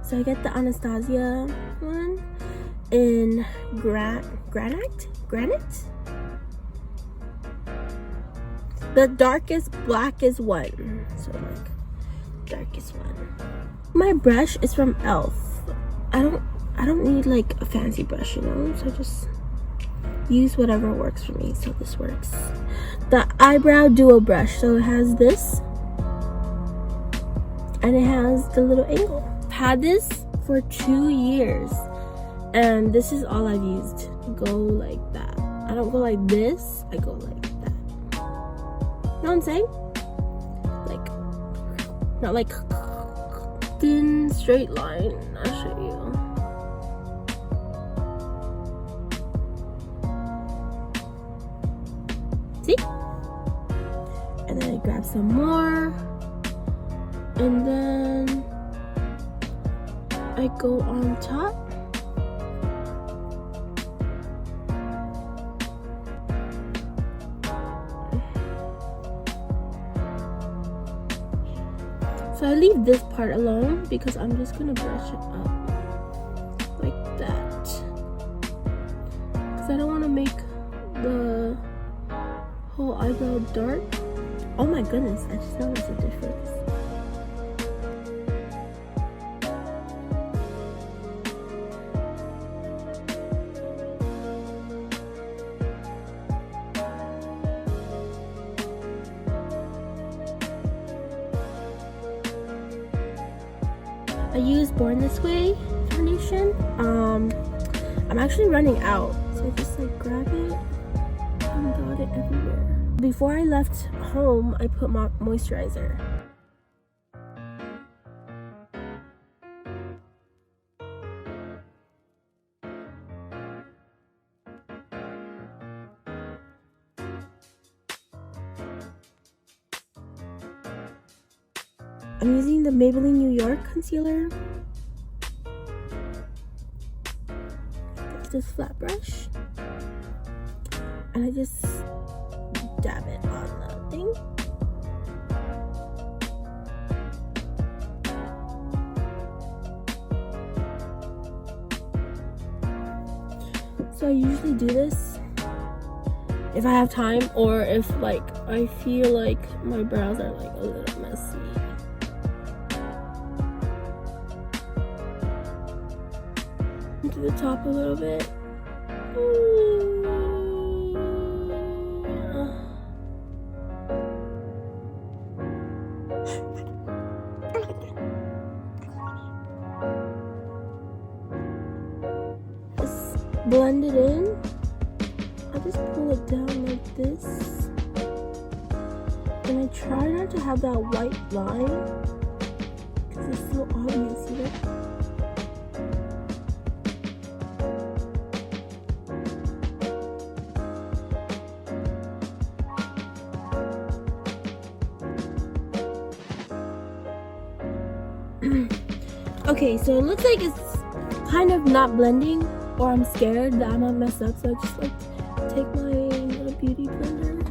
So I get the Anastasia one in granite. The darkest blackest one. So like darkest one. My brush is from e.l.f. I don't need like a fancy brush, you know, so I just use whatever works for me. So this works. The eyebrow duo brush, so it has this and it has the little angle. I've had this for 2 years and this is all I've used. Go like that. I don't go like this, I go like that. You know what I'm saying? Like, not like thin straight line. I'll show you. See? And then I grab some more. And then I go on top. So I leave this part alone because I'm just gonna brush it up like that. Because I don't want to make the whole eyebrow dark. Oh my goodness, I just noticed a difference. I use Born This Way foundation. I'm actually running out, so I just like grab it and got it everywhere. Before I left home, I put moisturizer. I'm using the Maybelline New York concealer. It's this flat brush. And I just dab it on the thing. So I usually do this if I have time or if like I feel like my brows are like a little messy. To the top a little bit. Just blend it in. I just pull it down like this. And I try not to have that white line because it's so obvious, you know? Okay, so it looks like it's kind of not blending, or I'm scared that I might mess up, so I just like take my little beauty blender,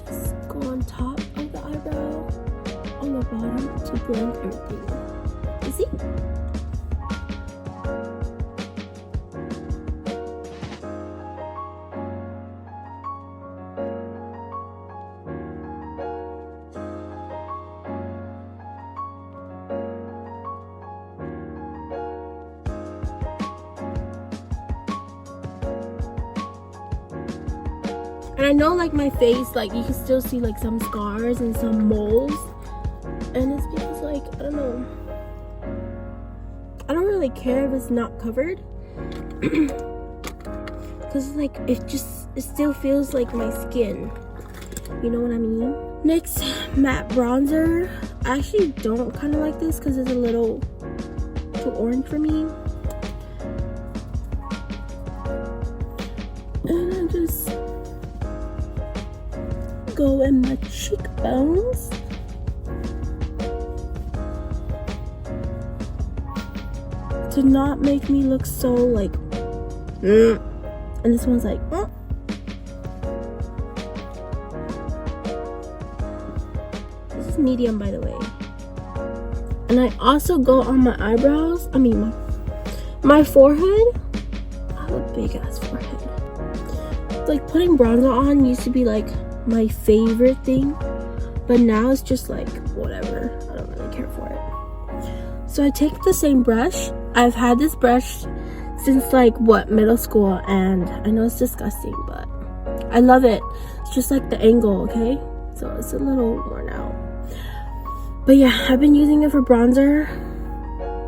just go on top of the eyebrow, on the bottom to blend everything. You see? And I know like my face, like you can still see like some scars and some moles. And it's because like, I don't know. I don't really care if it's not covered. Because like, it still feels like my skin. You know what I mean? Next, matte bronzer. I actually don't kind of like this because it's a little too orange for me. And I just go in my cheekbones. To not make me look so like and this one's like This is medium, by the way. And I also go on my eyebrows. I mean, my forehead. I have a big ass forehead. Like putting bronzer on used to be like my favorite thing, but now it's just like whatever. I don't really care for it. So I take the same brush. I've had this brush since like middle school, and I know it's disgusting, but I love it. It's just like the angle, okay? So it's a little worn out. But yeah, I've been using it for bronzer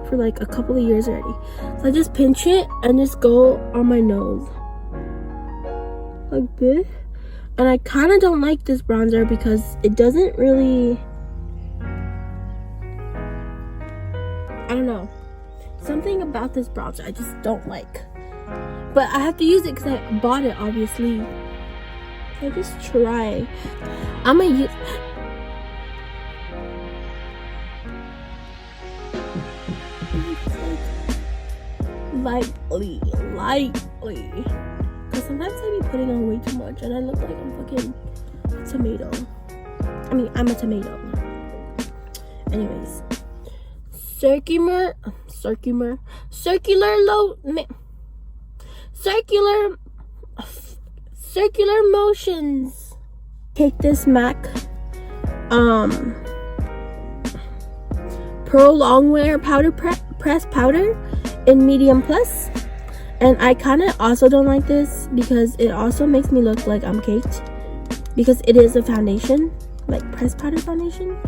for like a couple of years already. So I just pinch it and just go on my nose. Like this. And I kind of don't like this bronzer because it doesn't really... I don't know. Something about this bronzer I just don't like. But I have to use it because I bought it, obviously. So I just try. I'm gonna use... lightly. Because sometimes I be putting on way too much and I look like I'm fucking a tomato. I mean, I'm a tomato. Anyways. Circular motions. Take this MAC Pro Longwear powder press powder in medium plus, and I kind of also don't like this because it also makes me look like I'm caked, because it is a foundation, like press powder foundation,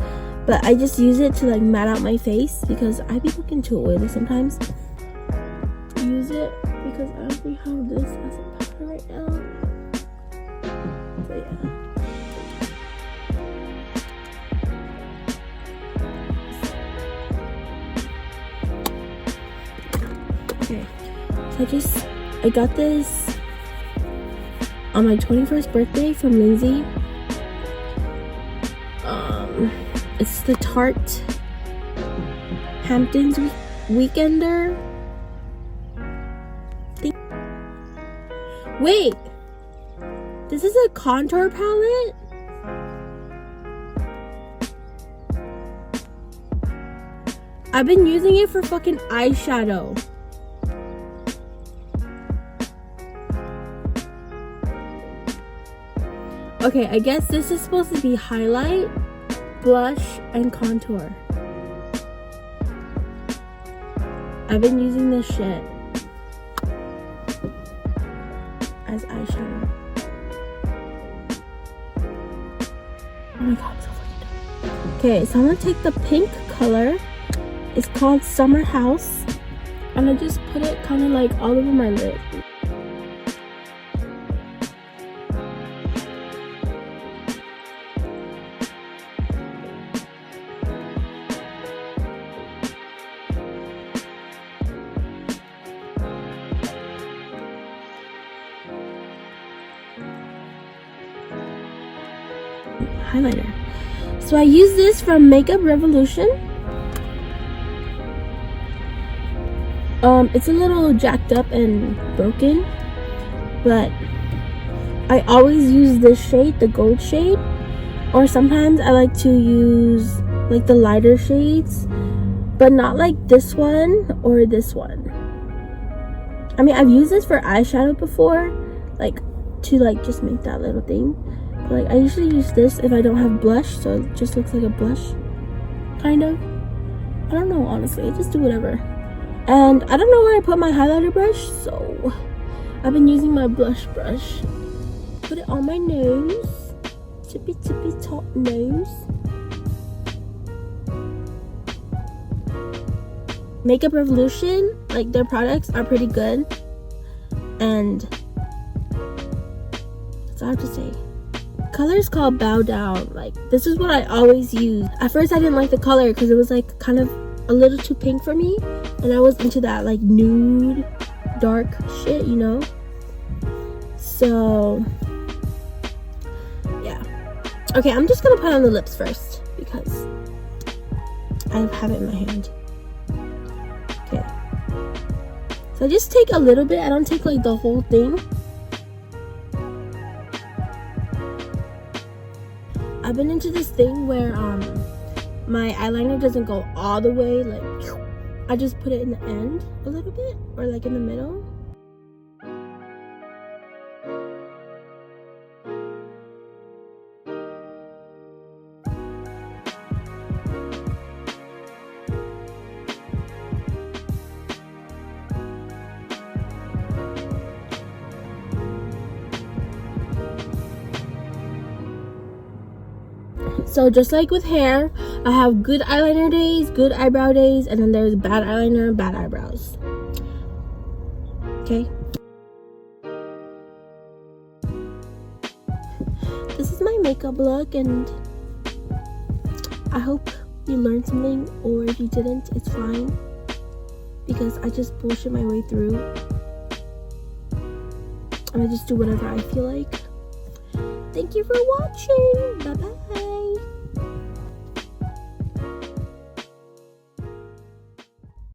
but I just use it to like matte out my face because I be looking too oily sometimes. Use it because I already have this as a powder right now. So yeah. Okay, so I got this on my 21st birthday from Lindsay. It's the Tarte Hamptons Weekender. Wait, this is a contour palette? I've been using it for fucking eyeshadow. Okay, I guess this is supposed to be highlight, blush, and contour. I've been using this shit as eyeshadow. Oh my god, I'm so fucking done. Okay, so I'm gonna take the pink color. It's called Summer House. And I just put it kind of like all over my lip. Highlighter. So I use this from Makeup Revolution. It's a little jacked up and broken, but I always use this shade, the gold shade, or sometimes I like to use like the lighter shades, but not like this one or this one. I mean, I've used this for eyeshadow before, like to like just make that little thing. Like I usually use this if I don't have blush, so it just looks like a blush, kind of. I don't know, honestly, I just do whatever. And I don't know where I put my highlighter brush, so I've been using my blush brush. Put it on my nose, tippy top nose. Makeup Revolution, like their products are pretty good, and that's all I have to say. Color is called Bow Down. Like, this is what I always use. At first I didn't like the color because it was like kind of a little too pink for me, and I was into that like nude dark shit, you know. So yeah, okay, I'm just gonna put on the lips first because I have it in my hand. Okay, so I just take a little bit. I don't take like the whole thing. I've been into this thing where my eyeliner doesn't go all the way, like I just put it in the end a little bit, or like in the middle. So just like with hair, I have good eyeliner days, good eyebrow days, and then there's bad eyeliner, bad eyebrows. Okay. This is my makeup look, and I hope you learned something, or if you didn't, it's fine, because I just bullshit my way through, and I just do whatever I feel like. Thank you for watching. Bye bye.